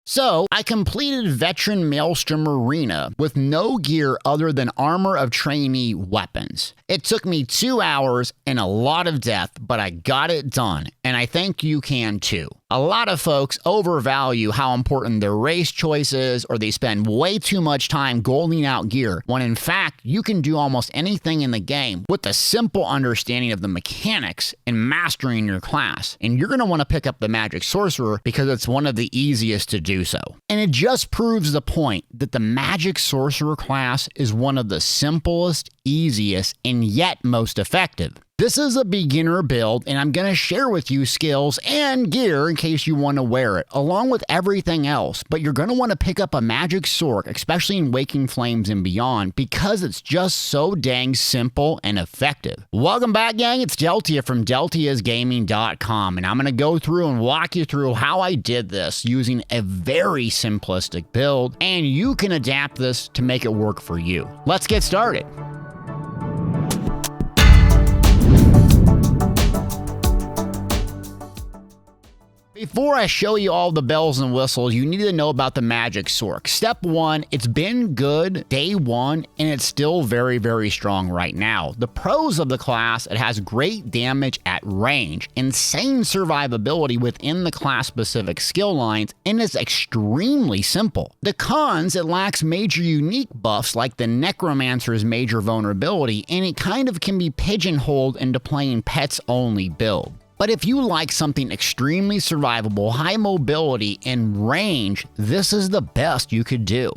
So, I completed Veteran Maelstrom Arena with no gear other than armor of trainee weapons. It took me 2 hours and a lot of death, but I got it done, and I think you can too. A lot of folks overvalue how important their race choice is, or they spend way too much time golding out gear, when in fact, you can do almost anything in the game with a simple understanding of the mechanics and mastering your class. And you're going to want to pick up the Magic Sorcerer because it's one of the easiest to do so. And it just proves the point that the Magic Sorcerer class is one of the simplest, easiest, and yet most effective. This is a beginner build, and I'm going to share with you skills and gear in case you want to wear it, along with everything else. But you're going to want to pick up a Magsorc, especially in Waking Flames and beyond, because it's just so dang simple and effective. Welcome back, gang. It's Deltia from Deltiasgaming.com, and I'm going to go through and walk you through how I did this using a very simplistic build, and you can adapt this to make it work for you. Let's get started. Before I show you all the bells and whistles, you need to know about the Magsorc. Step 1, it's been good day 1, and it's still very, very strong right now. The pros of the class, it has great damage at range, insane survivability within the class-specific skill lines, and it's extremely simple. The cons, it lacks major unique buffs like the Necromancer's major vulnerability, and it kind of can be pigeonholed into playing pets-only build. But if you like something extremely survivable, high mobility, and range, this is the best you could do.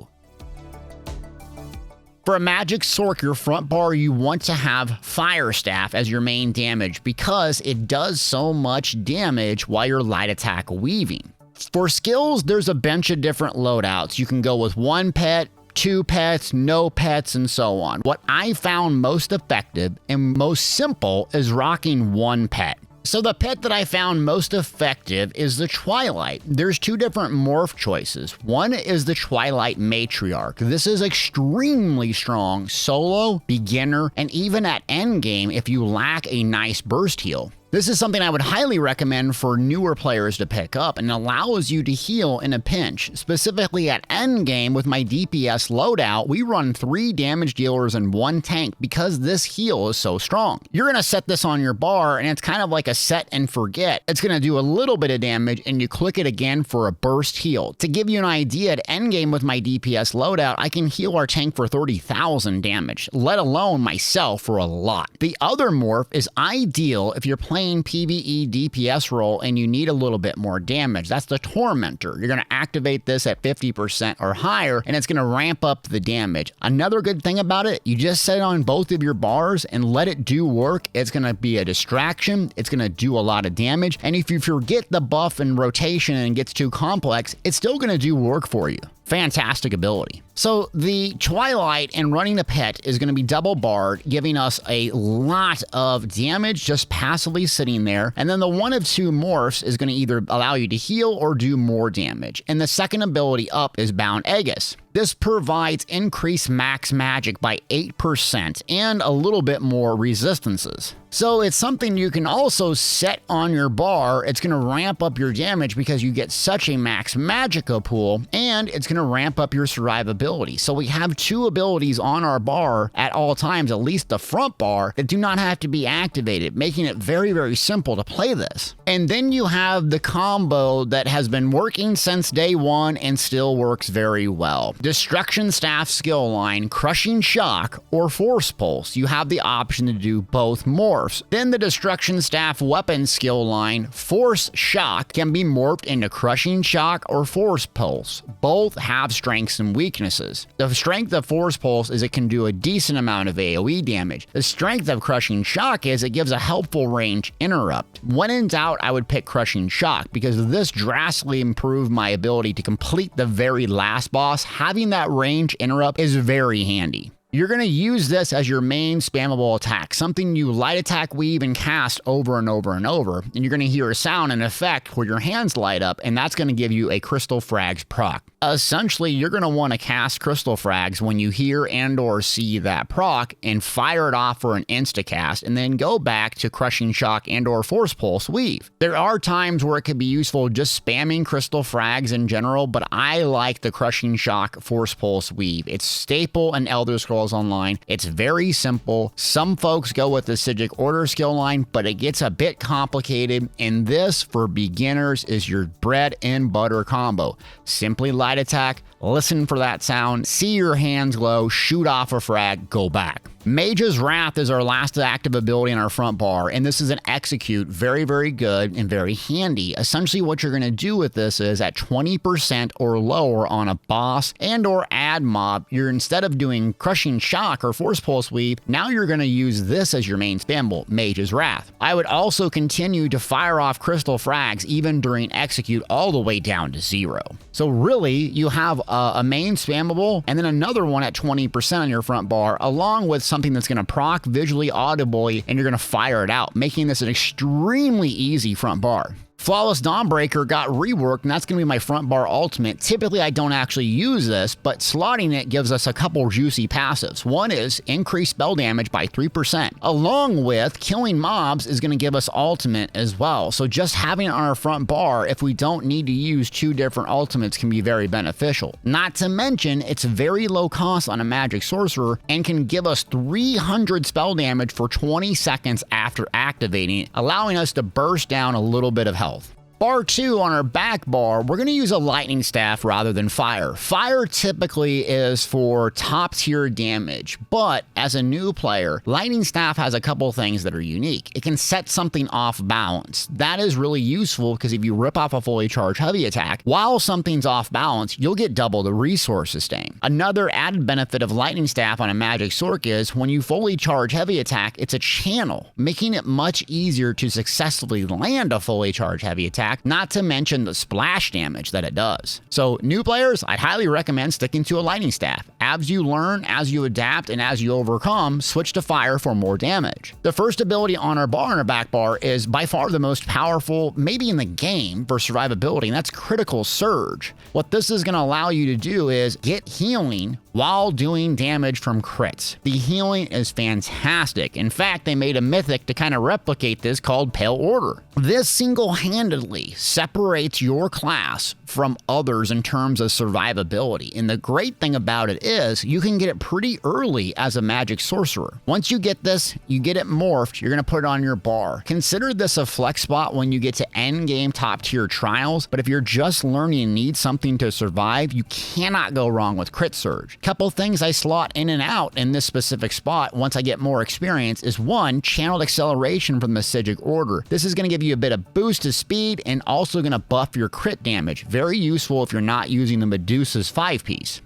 For a Magsorc, your front bar, you want to have Fire Staff as your main damage because it does so much damage while you're light attack weaving. For skills, there's a bunch of different loadouts. You can go with 1 pet, 2 pets, no pets, and so on. What I found most effective and most simple is rocking 1 pet. So the pet that I found most effective is the Twilight. There's 2 different morph choices. One is the Twilight Matriarch. This is extremely strong solo, beginner, and even at endgame if you lack a nice burst heal. This is something I would highly recommend for newer players to pick up and allows you to heal in a pinch. Specifically at endgame with my DPS loadout, we run 3 damage dealers and 1 tank because this heal is so strong. You're going to set this on your bar and it's kind of like a set and forget. It's going to do a little bit of damage and you click it again for a burst heal. To give you an idea, at endgame with my DPS loadout, I can heal our tank for 30,000 damage, let alone myself for a lot. The other morph is ideal if you're playing PvE DPS role and you need a little bit more damage. That's the Tormentor. You're going to activate this at 50% or higher and it's going to ramp up the damage. Another good thing about it, you just set it on both of your bars and let it do work. It's going to be a distraction. It's going to do a lot of damage. And if you forget the buff and rotation and it gets too complex, it's still going to do work for you. Fantastic ability. So the Twilight and running a pet is going to be double barred, giving us a lot of damage just passively sitting there. And then the 1 of 2 morphs is going to either allow you to heal or do more damage. And the second ability up is Bound Aegis. This provides increased max magic by 8% and a little bit more resistances. So it's something you can also set on your bar. It's going to ramp up your damage because you get such a max magica pool, and it's going to ramp up your survivability. So we have 2 abilities on our bar at all times, at least the front bar, that do not have to be activated, making it very, very simple to play this. And then you have the combo that has been working since day 1 and still works very well. Destruction Staff skill line, Crushing Shock, or Force Pulse. You have the option to do both morphs. Then the Destruction Staff weapon skill line, Force Shock, can be morphed into Crushing Shock or Force Pulse. Both have strengths and weaknesses. The strength of Force Pulse is it can do a decent amount of AoE damage. The strength of Crushing Shock is it gives a helpful range interrupt. When in doubt, I would pick Crushing Shock because this drastically improved my ability to complete the very last boss. Having that range interrupt is very handy. You're going to use this as your main spammable attack, something you light attack, weave, and cast over and over and over. And you're going to hear a sound and effect where your hands light up, and that's going to give you a Crystal Frags proc. Essentially, you're going to want to cast Crystal Frags when you hear and or see that proc and fire it off for an insta-cast, and then go back to Crushing Shock and or Force Pulse Weave. There are times where it could be useful just spamming Crystal Frags in general, but I like the Crushing Shock Force Pulse Weave. It's staple in Elder Scrolls Online. It's very simple. Some folks go with the Sigic Order skill line, but it gets a bit complicated, and this, for beginners, is your bread and butter combo. Simply light attack, listen for that sound, see your hands glow, shoot off a frag, go back. Mage's Wrath is our last active ability in our front bar, and this is an execute, very, very good and very handy. Essentially, what you're going to do with this is at 20% or lower on a boss and or ad mob, you're, instead of doing Crushing Shock or Force Pulse Weave, now you're going to use this as your main spammable, Mage's Wrath. I would also continue to fire off Crystal Frags even during execute all the way down to 0. So really, you have a main spammable and then another one at 20% on your front bar, along with something that's going to proc visually audibly, and you're going to fire it out, making this an extremely easy front bar. Flawless Dawnbreaker got reworked, and that's going to be my front bar ultimate. Typically, I don't actually use this, but slotting it gives us a couple juicy passives. One is increased spell damage by 3%, along with killing mobs is going to give us ultimate as well. So just having it on our front bar, if we don't need to use 2 different ultimates, can be very beneficial. Not to mention, it's very low cost on a magic sorcerer and can give us 300 spell damage for 20 seconds after activating it, allowing us to burst down a little bit of health. Bar 2 on our back bar, we're going to use a lightning staff rather than fire. Fire typically is for top tier damage, but as a new player, lightning staff has a couple things that are unique. It can set something off balance. That is really useful because if you rip off a fully charged heavy attack, while something's off balance, you'll get double the resource sustain. Another added benefit of lightning staff on a Magsorc is when you fully charge heavy attack, it's a channel, making it much easier to successfully land a fully charged heavy attack, not to mention the splash damage that it does. So new players, I'd highly recommend sticking to a lightning staff. As you learn, as you adapt, and as you overcome, switch to fire for more damage. The first ability on our bar and our back bar is by far the most powerful, maybe in the game, for survivability, and that's Critical Surge. What this is going to allow you to do is get healing while doing damage from crits. The healing is fantastic. In fact, they made a mythic to kind of replicate this called Pale Order. This single-handedly separates your class from others in terms of survivability. And the great thing about it is you can get it pretty early as a magic sorcerer. Once you get this, you get it morphed, you're going to put it on your bar. Consider this a flex spot when you get to end game top tier trials, but if you're just learning and need something to survive, you cannot go wrong with Crit Surge. Couple things I slot in and out in this specific spot once I get more experience is 1, channeled acceleration from the Sigic Order. This is going to give you a bit of boost to speed and also going to buff your crit damage. Very useful if you're not using the Medusa's 5-piece.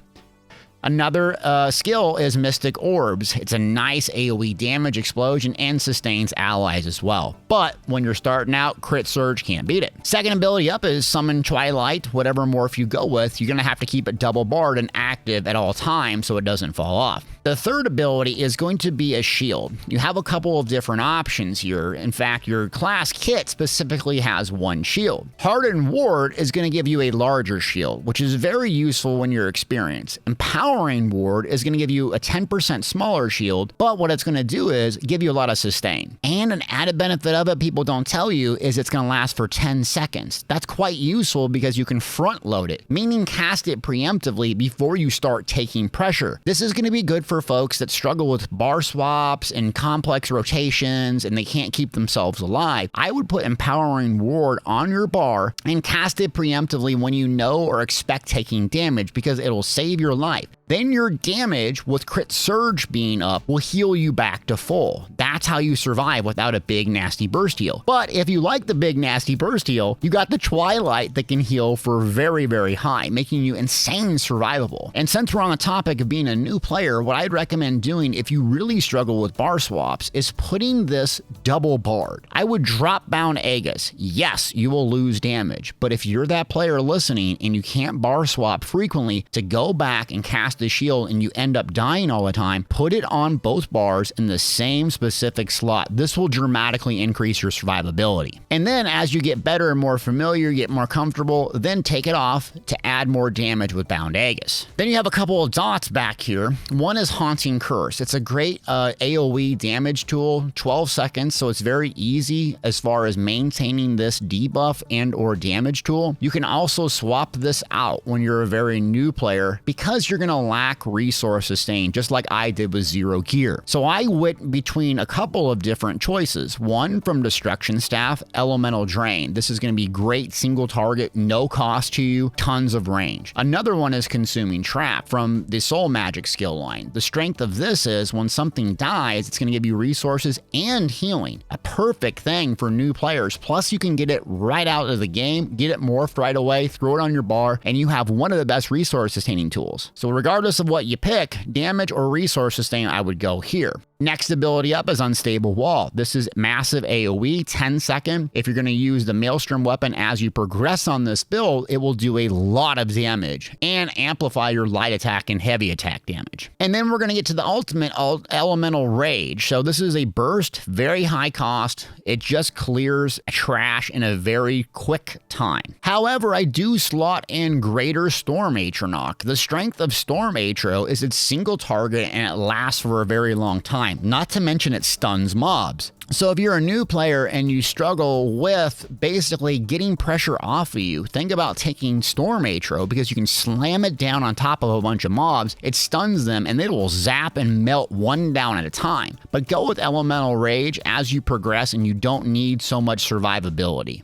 Another skill is Mystic Orbs. It's a nice AoE damage explosion and sustains allies as well. But when you're starting out, Crit Surge can't beat it. Second ability up is Summon Twilight. Whatever morph you go with, you're going to have to keep it double barred and active at all times so it doesn't fall off. The third ability is going to be a shield. You have a couple of different options here. In fact, your class kit specifically has 1 shield. Hardened Ward is going to give you a larger shield, which is very useful when you're experienced. Empowering Ward is going to give you a 10% smaller shield, but what it's going to do is give you a lot of sustain. And an added benefit of it people don't tell you is it's going to last for 10 seconds. That's quite useful because you can front load it, meaning cast it preemptively before you start taking pressure. This is going to be good for folks that struggle with bar swaps and complex rotations and they can't keep themselves alive. I would put Empowering Ward on your bar and cast it preemptively when you know or expect taking damage because it'll save your life. Then your damage with Crit Surge being up will heal you back to full. That's how you survive without a big nasty burst heal. But if you like the big nasty burst heal, you got the Twilight that can heal for very, very high, making you insane survivable. And since we're on the topic of being a new player, what I'd recommend doing if you really struggle with bar swaps is putting this double barred. I would drop bound Aegis. Yes, you will lose damage, but if you're that player listening and you can't bar swap frequently, to go back and cast the shield and you end up dying all the time, put it on both bars in the same specific slot. This will dramatically increase your survivability. And then as you get better and more familiar, get more comfortable, then take it off to add more damage with Bound Aegis. Then you have a couple of dots back here. One is Haunting Curse. It's a great AoE damage tool, 12 seconds, so it's very easy as far as maintaining this debuff and or damage tool. You can also swap this out when you're a very new player because you're going to lack resource sustain, just like I did with Zero Gear. So I went between a couple of different choices. One from Destruction Staff, Elemental Drain. This is going to be great single target, no cost to you, tons of range. Another one is Consuming Trap from the Soul Magic skill line. The strength of this is when something dies, it's going to give you resources and healing. A perfect thing for new players. Plus you can get it right out of the game, get it morphed right away, throw it on your bar, and you have one of the best resource sustaining tools. So regardless of what you pick, damage or resource sustain, I would go here. Next ability up is Unstable Wall. This is massive AoE, 10 second. If you're going to use the Maelstrom weapon as you progress on this build, it will do a lot of damage and amplify your light attack and heavy attack damage. And then we're going to get to the ultimate Elemental Rage. So this is a burst, very high cost. It just clears trash in a very quick time. However, I do slot in Greater Storm Atronach. The strength of Storm Atro is its single target and it lasts for a very long time. Not to mention it stuns mobs. So if you're a new player and you struggle with basically getting pressure off of you, think about taking Storm Atro because you can slam it down on top of a bunch of mobs, it stuns them, and it will zap and melt one down at a time. But go with Elemental Rage as you progress and you don't need so much survivability.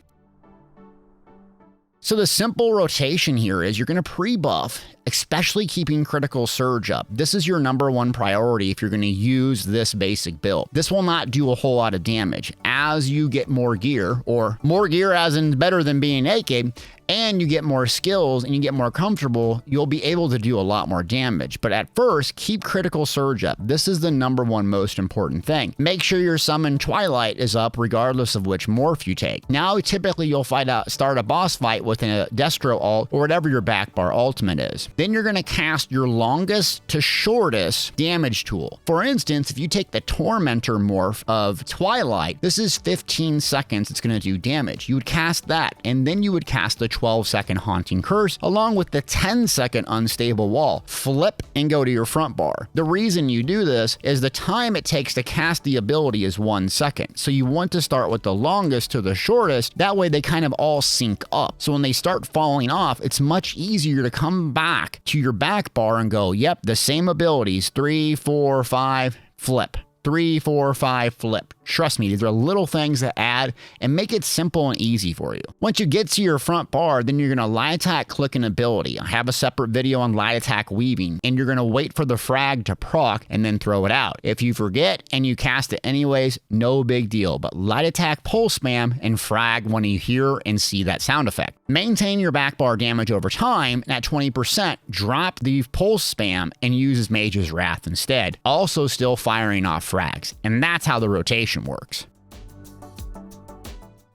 So the simple rotation here is you're going to pre-buff, especially keeping Critical Surge up. This is your #1 priority if you're going to use this basic build. This will not do a whole lot of damage. As you get more gear, or more gear as in better than being naked, and you get more skills and you get more comfortable, you'll be able to do a lot more damage. But at first, keep Critical Surge up. This is the #1 most important thing. Make sure your Summon Twilight is up regardless of which morph you take. Now, typically you'll start a boss fight with a Destro ult or whatever your backbar ultimate is. Then you're going to cast your longest to shortest damage tool. For instance, if you take the Tormentor morph of Twilight, this is 15 seconds it's going to do damage. You would cast that, and then you would cast the 12-second Haunting Curse along with the 10-second Unstable Wall. Flip and go to your front bar. The reason you do this is the time it takes to cast the ability is 1 second. So you want to start with the longest to the shortest. That way they kind of all sync up. So when they start falling off, it's much easier to come back to your back bar and go, yep, the same abilities, 3, 4, 5, flip. 3, 4, 5, flip. Trust me, these are little things that add and make it simple and easy for you. Once you get to your front bar, then you're going to light attack click an ability. I have a separate video on light attack weaving, and you're going to wait for the frag to proc and then throw it out. If you forget and you cast it anyways, no big deal, but light attack pulse spam and frag when you hear and see that sound effect. Maintain your back bar damage over time, and at 20%, drop the pulse spam and use Mage's Wrath instead. Also still firing off frags, and that's how the rotation works.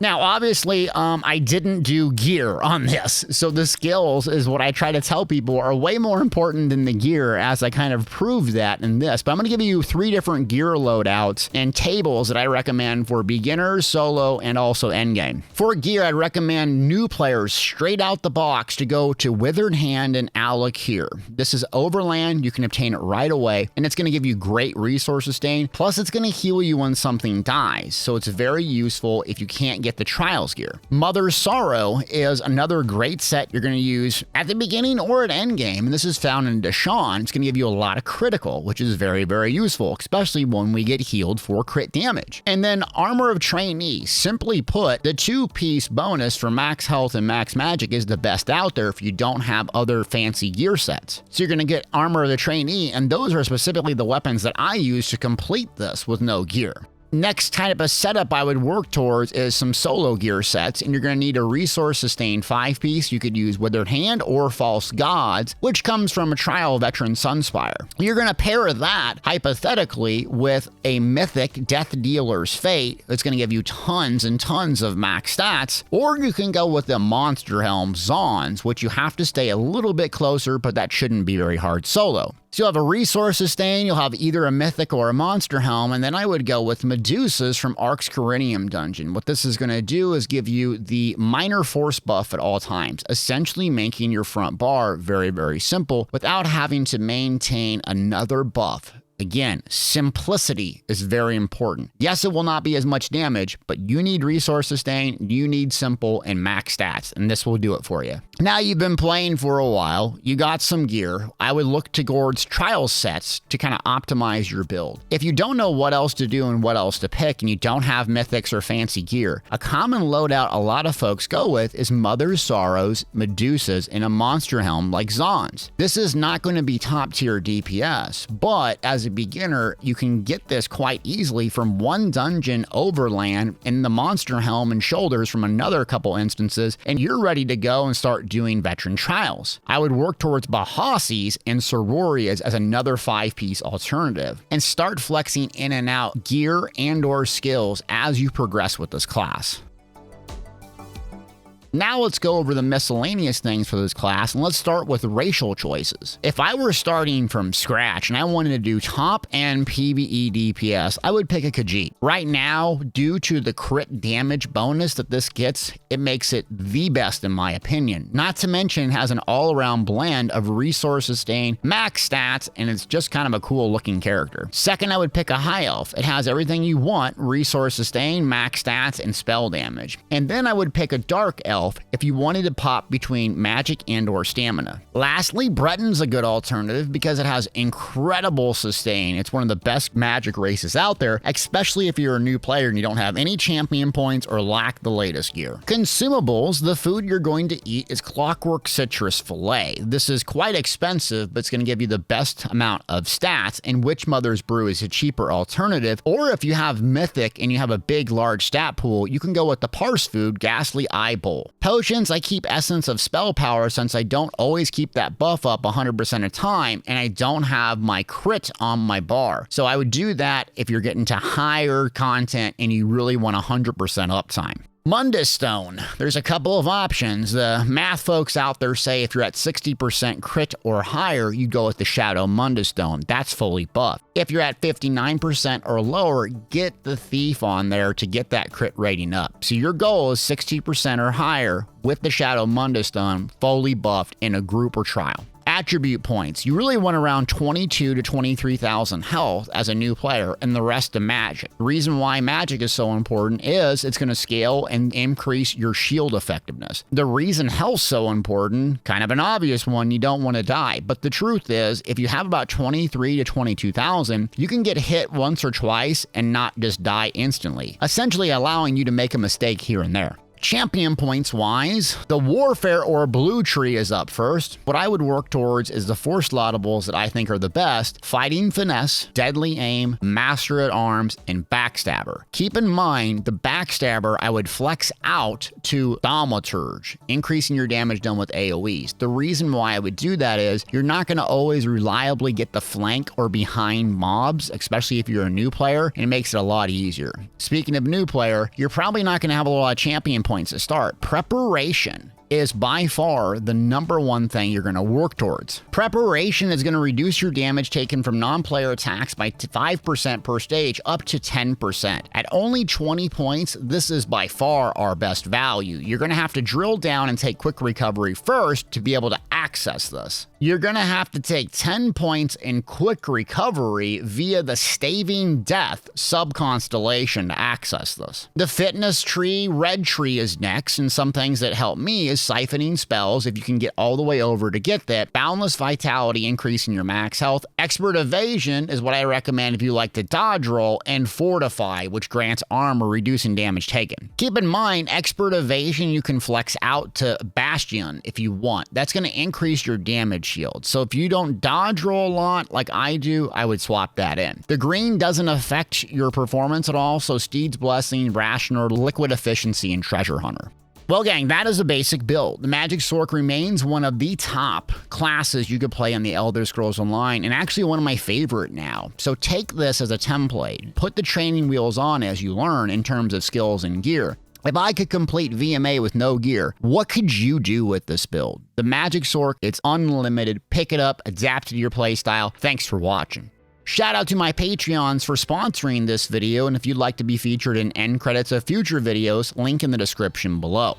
Now, obviously, I didn't do gear on this, so the skills is what I try to tell people are way more important than the gear, as I kind of proved that in this. But I'm going to give you 3 different gear loadouts and tables that I recommend for beginners, solo, and also endgame. For gear, I'd recommend new players straight out the box to go to Withered Hand and Alec here. This is Overland, you can obtain it right away, and it's going to give you great resource sustain, plus it's going to heal you when something dies, so it's very useful if you can't get the Trials gear. Mother's Sorrow is another great set you're going to use at the beginning or at endgame, and this is found in Deshawn. It's going to give you a lot of critical, which is very, very useful, especially when we get healed for crit damage. And then Armor of Trainee, simply put, the 2-piece bonus for max health and max magic is the best out there if you don't have other fancy gear sets. So you're going to get Armor of the Trainee, and those are specifically the weapons that I use to complete this with no gear. Next type of setup I would work towards is some solo gear sets, and you're going to need a resource sustained 5-piece. You could use Withered Hand or False Gods, which comes from a Trial Veteran Sunspire. You're going to pair that, hypothetically, with a mythic Death Dealer's Fate that's going to give you tons and tons of max stats, or you can go with the Monster Helm Zons, which you have to stay a little bit closer, but that shouldn't be very hard solo. So you'll have a resource sustain, you'll have either a mythic or a monster helm, and then I would go with Medusas from Ark's Corinium Dungeon. What this is going to do is give you the minor force buff at all times, essentially making your front bar very, very simple without having to maintain another buff. Again, simplicity is very important. Yes, it will not be as much damage, but you need resource sustain, you need simple and max stats, and this will do it for you. Now you've been playing for a while, you got some gear. I would look towards trial sets to kind of optimize your build. If you don't know what else to do and what else to pick, and you don't have mythics or fancy gear, a common loadout a lot of folks go with is Mother's Sorrows, Medusas, and a monster helm like Zons. This is not going to be top tier DPS, but as a beginner, you can get this quite easily from one dungeon overland and the monster helm and shoulders from another couple instances, and you're ready to go and start doing veteran trials. I would work towards Bahasi's and Sororias as another 5-piece alternative, and start flexing in and out gear and or skills as you progress with this class. Now let's go over the miscellaneous things for this class, and let's start with racial choices. If I were starting from scratch and I wanted to do top end PvE DPS, I would pick a Khajiit. Right now, due to the crit damage bonus that this gets, it makes it the best in my opinion. Not to mention it has an all-around blend of resource sustain, max stats, and it's just kind of a cool looking character. Second, I would pick a high elf. It has everything you want, resource sustain, max stats, and spell damage. And then I would pick a dark elf if you wanted to pop between magic and or stamina. Lastly, Breton's a good alternative because it has incredible sustain. It's one of the best magic races out there, especially if you're a new player and you don't have any champion points or lack the latest gear. Consumables, the food you're going to eat is Clockwork Citrus Fillet. This is quite expensive, but it's going to give you the best amount of stats, and Witch Mother's Brew is a cheaper alternative. Or if you have Mythic and you have a big, large stat pool, you can go with the Parse food, Ghastly Eye Bowl. Potions, I keep Essence of Spell Power since I don't always keep that buff up 100% of the time, and I don't have my crit on my bar. So I would do that if you're getting to higher content and you really want 100% uptime. Mundus Stone. There's a couple of options. The math folks out there say if you're at 60% crit or higher, you go with the Shadow Mundus Stone. That's fully buffed. If you're at 59% or lower, get the Thief on there to get that crit rating up. So your goal is 60% or higher with the Shadow Mundus Stone fully buffed in a group or trial. Attribute points. You really want around 22 to 23,000 health as a new player, and the rest to magic. The reason why magic is so important is it's going to scale and increase your shield effectiveness. The reason health's so important, kind of an obvious one, you don't want to die. But the truth is, if you have about 23 to 22,000, you can get hit once or twice and not just die instantly, essentially allowing you to make a mistake here and there. Champion points wise, the Warfare or Blue Tree is up first. What I would work towards is the 4 slottables that I think are the best: Fighting Finesse, Deadly Aim, Master at Arms, and Backstabber. Keep in mind, the Backstabber I would flex out to Thaumaturge, increasing your damage done with AoEs. The reason why I would do that is you're not going to always reliably get the flank or behind mobs, especially if you're a new player, and it makes it a lot easier. Speaking of new player, you're probably not going to have a lot of champion points to start. Preparation is by far the #1 thing you're going to work towards. Preparation is going to reduce your damage taken from non-player attacks by 5% per stage up to 10%. At only 20 points, this is by far our best value. You're going to have to drill down and take quick recovery first to be able to access this. You're going to have to take 10 points in quick recovery via the Staving Death sub-constellation to access this. The Fitness Tree, Red Tree is next, and some things that help me is siphoning spells if you can get all the way over to get that. Boundless Vitality, increasing your max health. Expert Evasion is what I recommend if you like to dodge roll, and Fortify, which grants armor, reducing damage taken. Keep in mind, Expert Evasion you can flex out to Bastion if you want. That's going to increase your damage shield. So if you don't dodge roll a lot like I do, I would swap that in. The green doesn't affect your performance at all, so Steed's Blessing, Rationer, Liquid Efficiency, and Treasure Hunter. Well, gang, that is a basic build. The Magsorc remains one of the top classes you could play on the Elder Scrolls Online, and actually one of my favorite now. So take this as a template. Put the training wheels on as you learn in terms of skills and gear. If I could complete VMA with no gear, what could you do with this build? The Magsorc, it's unlimited. Pick it up, adapt it to your playstyle. Thanks for watching. Shout out to my Patreons for sponsoring this video, and if you'd like to be featured in end credits of future videos, link in the description below.